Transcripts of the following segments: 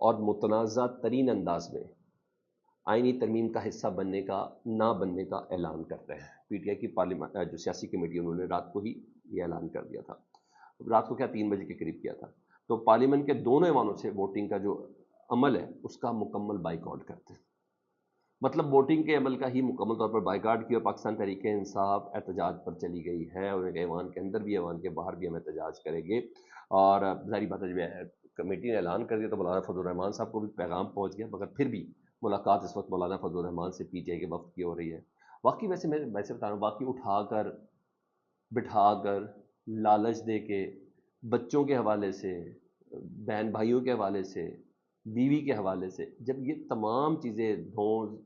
اور متنازع ترین انداز میں آئینی ترمیم کا حصہ بننے کا نہ بننے کا اعلان کرتے ہیں۔ پی ٹی آئی کی پارلیمنٹ جو سیاسی کمیٹی انہوں نے رات کو ہی یہ اعلان کر دیا تھا، رات کو کیا 3 بجے کے قریب کیا تھا، تو پارلیمنٹ کے دونوں ایوانوں سے ووٹنگ کا جو عمل ہے اس کا مکمل بائیکاٹ کرتے ہیں۔ مطلب ووٹنگ کے عمل کا ہی مکمل طور پر بائیکاٹ کیا، اور پاکستان تحریک انصاف احتجاج پر چلی گئی ہے، اور ایوان کے اندر بھی ایوان کے باہر بھی ہم احتجاج کریں گے۔ اور ظاہری بات ہے جب کمیٹی نے اعلان کر دیا تو مولانا فضل الرحمان صاحب کو بھی پیغام پہنچ گیا، مگر پھر بھی ملاقات اس وقت مولانا فضل الرحمان سے پی ٹی آئی کے وفد کی ہو رہی ہے۔ واقعی ویسے میں ویسے بتا رہا ہوں، واقعی اٹھا کر بٹھا کر لالچ دے کے بچوں کے حوالے سے، بہن بھائیوں کے حوالے سے، بیوی کے حوالے سے، جب یہ تمام چیزیں دھونس،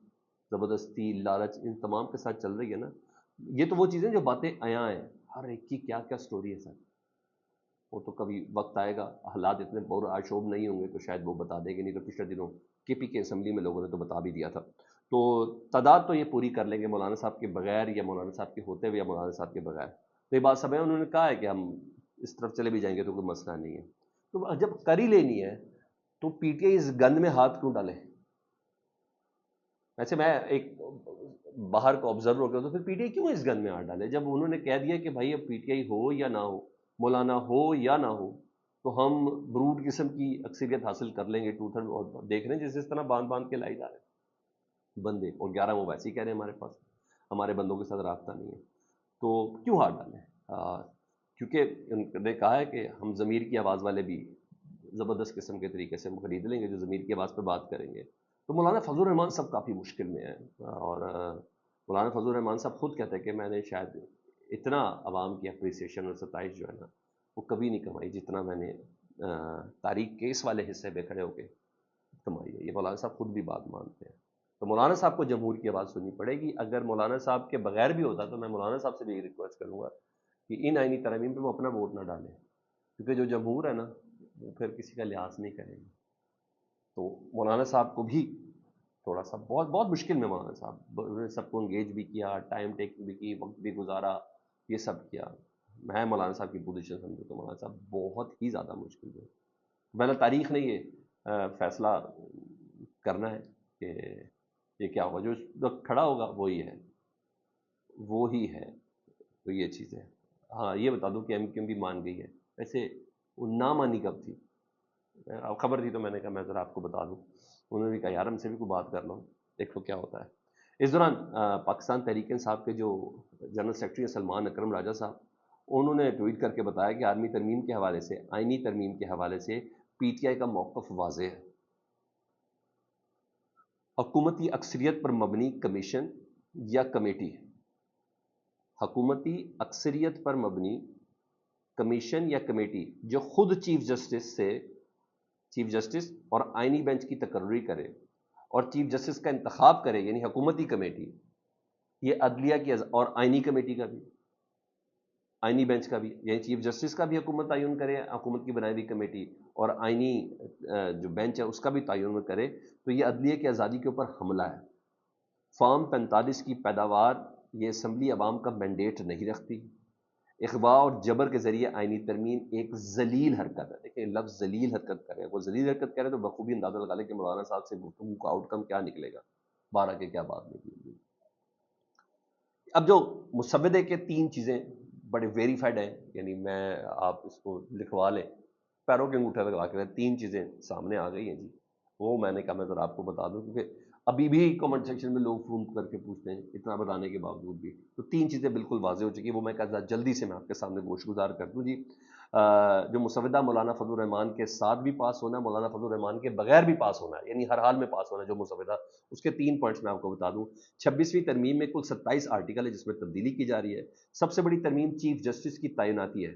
زبردستی، لالچ ان تمام کے ساتھ چل رہی ہے نا، یہ تو وہ چیزیں جو باتیں عیاں ہیں، ہر ایک کی کیا کیا سٹوری ہے سر، وہ تو کبھی وقت آئے گا، حالات اتنے پر آشوب نہیں ہوں گے تو شاید وہ بتا دیں گے، نہیں تو پچھلے دنوں کے پی کے اسمبلی میں لوگوں نے تو بتا بھی دیا تھا۔ تو تعداد تو یہ پوری کر لیں گے مولانا صاحب کے بغیر، یا مولانا صاحب کے ہوتے ہوئے، یا مولانا صاحب کے بغیر، تو یہ بات سب ہے، انہوں نے کہا ہے کہ ہم اس طرف چلے بھی جائیں گے تو کوئی مسئلہ نہیں ہے۔ تو جب کر ہی لینی ہے تو پی ٹی آئی اس گند میں ہاتھ کیوں ڈالے؟ ویسے میں ایک باہر کو آبزرور ہو گیا تو پھر پی ٹی آئی کیوں اس گند میں ہاتھ ڈالے؟ جب انہوں نے کہہ دیا کہ بھائی اب پی ٹی آئی ہو یا نہ ہو، مولانا ہو یا نہ ہو، تو ہم بروڈ قسم کی اکثریت حاصل کر لیں گے، 2/3، اور دیکھ رہے ہیں جس طرح باندھ باندھ کے لائی جا رہے ہیں بندے، اور 11 وہ ویسے ہی کہہ رہے ہیں ہمارے پاس ہمارے بندوں کے ساتھ رابطہ نہیں ہے، تو کیوں ہاتھ ڈالیں؟ کیونکہ انہوں نے کہا ہے کہ ہم ضمیر کی آواز والے بھی زبردست قسم کے طریقے سے ہم خرید لیں گے جو ضمیر کی آواز پہ بات کریں گے۔ تو مولانا فضل الرحمان صاحب کافی مشکل میں ہیں، اور مولانا فضل الرحمان صاحب خود کہتے ہیں کہ میں نے شاید اتنا عوام کی اپریسیشن اور ستائش جو ہے نا وہ کبھی نہیں کمائی جتنا میں نے تاریخ کے اس والے حصے پہ کھڑے ہو کے کمائی ہے۔ یہ مولانا صاحب خود بھی بات مانتے ہیں، تو مولانا صاحب کو جمہور کی آواز سننی پڑے گی۔ اگر مولانا صاحب کے بغیر بھی ہوتا تو میں مولانا صاحب سے بھی ریکویسٹ کروں گا کہ ان آئینی ترامیم پہ وہ اپنا ووٹ نہ ڈالیں، کیونکہ جو جمہور ہے نا وہ پھر کسی کا لحاظ نہیں کرے گی۔ تو مولانا صاحب کو بھی تھوڑا سا بہت بہت مشکل میں، مولانا صاحب انہوں نے سب کو انگیج بھی کیا، ٹائم ٹیکنگ بھی کی، وقت بھی گزارا، یہ سب کیا۔ میں مولانا صاحب کی پوزیشن سمجھوں تو مولانا صاحب بہت ہی زیادہ مشکل ہے۔ میں نے تاریخ نے یہ فیصلہ کرنا ہے کہ یہ کیا ہوگا، جو اس وقت کھڑا ہوگا وہی ہے۔ تو یہ چیز ہے۔ ہاں یہ بتا دوں کہ ایم کیو ایم بھی مان گئی ہے، ویسے وہ نہ مانی کب تھی؟ اب خبر تھی تو میں نے کہا میں ذرا آپ کو بتا دوں، انہوں نے کہا یار ہم سے بھی کوئی بات کر لو، دیکھو کیا ہوتا ہے۔ اس دوران پاکستان تحریک انصاف کے جو جنرل سیکرٹری ہیں سلمان اکرم راجہ صاحب، انہوں نے ٹویٹ کر کے بتایا کہ آئینی ترمیم کے حوالے سے، آئینی ترمیم کے حوالے سے پی ٹی آئی کا موقف واضح ہے۔ حکومتی اکثریت پر مبنی کمیشن یا کمیٹی، حکومتی اکثریت پر مبنی کمیشن یا کمیٹی جو خود چیف جسٹس اور آئینی بینچ کی تقرری کرے اور چیف جسٹس کا انتخاب کرے، یعنی حکومتی کمیٹی، یہ عدلیہ کی اور آئینی کمیٹی کا بھی، آئینی بینچ کا بھی، یعنی چیف جسٹس کا بھی حکومت تعین کرے، حکومت کی بنائی ہوئی کمیٹی، اور آئینی جو بینچ ہے اس کا بھی تعین کرے، تو یہ عدلیہ کی آزادی کے اوپر حملہ ہے۔ فارم 45 کی پیداوار یہ اسمبلی عوام کا مینڈیٹ نہیں رکھتی۔ اغوا اور جبر کے ذریعے آئینی ترمیم ایک ذلیل حرکت ہے۔ دیکھیں لفظ ذلیل حرکت کرے، وہ ذلیل حرکت کرے تو بخوبی اندازہ لگا لیں کہ مولانا صاحب سے گفتگو کا آؤٹ کم کیا نکلے گا، 12 کے کیا بات نکلے گی۔ اب جو مسودے کے 3 چیزیں بڑے ویریفائڈ ہیں، یعنی میں آپ اس کو لکھوا لیں، پیروں کے انگوٹھے لگا کے 3 چیزیں سامنے آ گئی ہیں جی، وہ میں نے کہا میں ذرا آپ کو بتا دوں، کیونکہ ابھی بھی کامنٹ سیکشن میں لوگ فون کر کے پوچھتے ہیں اتنا بتانے کے باوجود بھی، تو 3 چیزیں بالکل واضح ہو چکی ہیں، وہ میں کہا جلدی سے میں آپ کے سامنے گوش گزار کر دوں جی۔ جو مسودہ مولانا فضل الرحمان کے ساتھ بھی پاس ہونا ہے، مولانا فضل الرحمان کے بغیر بھی پاس ہونا ہے، یعنی ہر حال میں پاس ہونا ہے جو مسودہ، اس کے 3 پوائنٹس میں آپ کو بتا دوں۔ 26ویں ترمیم میں کل 27 آرٹیکل ہے جس میں تبدیلی کی جا رہی ہے۔ سب سے بڑی ترمیم چیف جسٹس کی تعیناتی ہے،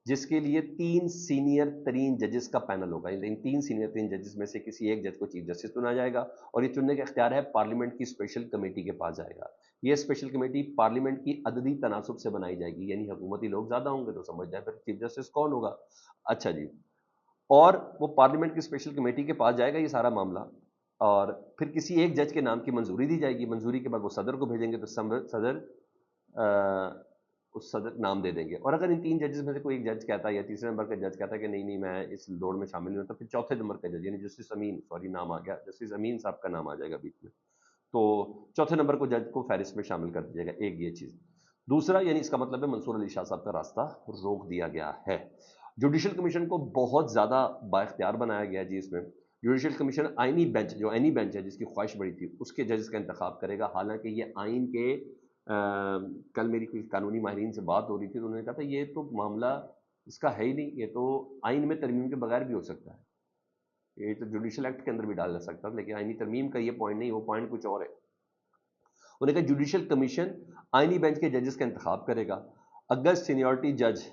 جس کے لیے 3 سینئر ترین ججز کا پینل ہوگا، ان 3 سینئر ترین ججز میں سے کسی ایک جج کو چیف جسٹس چنا جائے گا، اور یہ چننے کا اختیار ہے پارلیمنٹ کی اسپیشل کمیٹی کے پاس جائے گا۔ یہ اسپیشل کمیٹی پارلیمنٹ کی عددی تناسب سے بنائی جائے گی، یعنی حکومتی لوگ زیادہ ہوں گے تو سمجھ جائیں پھر چیف جسٹس کون ہوگا۔ اچھا جی، اور وہ پارلیمنٹ کی اسپیشل کمیٹی کے پاس جائے گا یہ سارا معاملہ، اور پھر کسی ایک جج کے نام کی منظوری دی جائے گی، منظوری کے بعد وہ صدر کو بھیجیں گے، تو صدر اس صدر نام دے دیں گے. اور اگر ان 3 ججز میں سے کوئی ایک جج کہتا ہے یا تیسرے نمبر کا جج کہتا ہے کہ نہیں میں اس دوڑ میں شامل نہیں ہوتا، پھر چوتھے نمبر کا جج یعنی جسٹس امین، سوری نام آ گیا، جسٹس امین صاحب کا نام آ جائے گا بیچ میں، تو چوتھے نمبر کو جج کو فہرست میں شامل کر دیا جائے گا. ایک یہ چیز. دوسرا یعنی اس کا مطلب ہے منصور علی شاہ صاحب کا راستہ روک دیا گیا ہے. جوڈیشل کمیشن کو بہت زیادہ با اختیار بنایا گیا جی. اس میں جوڈیشل کمیشن آئینی بینچ، جو آئینی بینچ ہے جس کی خواہش بڑی تھی، اس کے ججز کا انتخاب کرے گا. حالانکہ یہ آئین کے کل میری کوئی قانونی ماہرین سے بات ہو رہی تھی تو انہوں نے کہا تھا یہ تو معاملہ اس کا ہے ہی نہیں، یہ تو آئین میں ترمیم کے بغیر بھی ہو سکتا ہے، یہ تو جوڈیشل ایکٹ کے اندر بھی ڈال جا سکتا ہے، لیکن آئینی ترمیم کا یہ پوائنٹ نہیں، وہ پوائنٹ کچھ اور ہے. انہوں نے کہا جوڈیشل کمیشن آئینی بینچ کے ججز کا انتخاب کرے گا. اگر سینیورٹی جج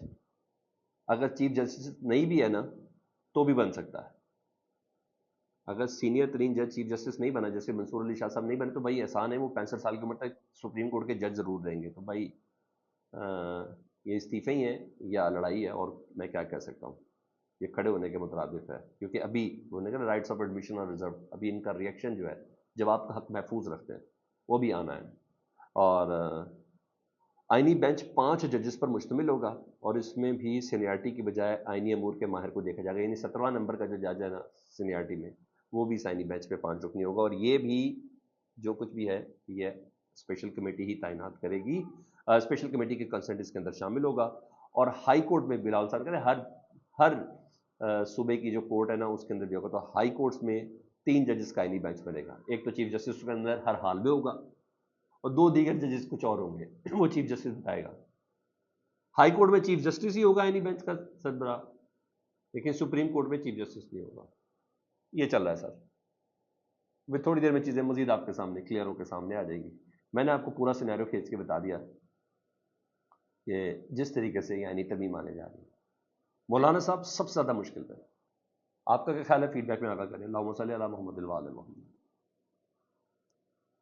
اگر چیف جسٹس نہیں بھی ہے نا تو بھی بن سکتا ہے. اگر سینئر ترین جج چیف جسٹس نہیں بنا، جیسے منصور علی شاہ صاحب نہیں بنے، تو بھائی احسان ہے، وہ 65 سال کی عمر تک سپریم کورٹ کے جج ضرور رہیں گے. تو بھائی یہ استعفے ہی ہیں یا لڑائی ہے، اور میں کیا کہہ سکتا ہوں، یہ کھڑے ہونے کے مترادف ہے. کیونکہ ابھی انہوں نے کہا رائٹس آف ایڈمیشن اور ریزرو، ابھی ان کا ریئیکشن جو ہے جب آپ کا حق محفوظ رکھتے ہیں وہ بھی آنا ہے. اور آئینی بینچ 5 ججز پر مشتمل ہوگا، اور اس میں بھی سینیارٹی کی بجائے آئینی امور کے ماہر کو دیکھا جائے گا. یعنی 17واں نمبر کا جو جج ہے نا سینیارٹی میں، وہ بھی اس آئینی بینچ پہ 5 رکنی ہوگا. اور یہ بھی جو کچھ بھی ہے یہ اسپیشل کمیٹی ہی تعینات کرے گی. اسپیشل کمیٹی کے کنسنٹ اس کے اندر شامل ہوگا. اور ہائی کورٹ میں بلال صاحب کرے ہر صوبے کی جو کورٹ ہے نا اس کے اندر بھی ہوگا. تو ہائی کورٹس میں 3 ججز کا آئینی بینچ بنے گا. ایک تو چیف جسٹس کے اندر ہر حال میں ہوگا، اور 2 دیگر ججز کچھ اور ہوں گے، وہ چیف جسٹس بتائے گا. ہائی کورٹ میں چیف جسٹس ہی ہوگا آئینی بینچ کا سربراہ، لیکن سپریم کورٹ میں چیف جسٹس نہیں ہوگا. یہ چل رہا ہے سر. وہ تھوڑی دیر میں چیزیں مزید آپ کے سامنے کلیئر ہو کے سامنے آ جائیں گی. میں نے آپ کو پورا سینیریو کھینچ کے بتا دیا کہ جس طریقے سے یہ آئینی ترمیم آنے جا رہی ہے. مولانا صاحب سب سے زیادہ مشکل ہے. آپ کا کیا خیال ہے؟ فیڈ بیک میں آگاہ کریں. اللہم صلی علی محمد وعلی محمد.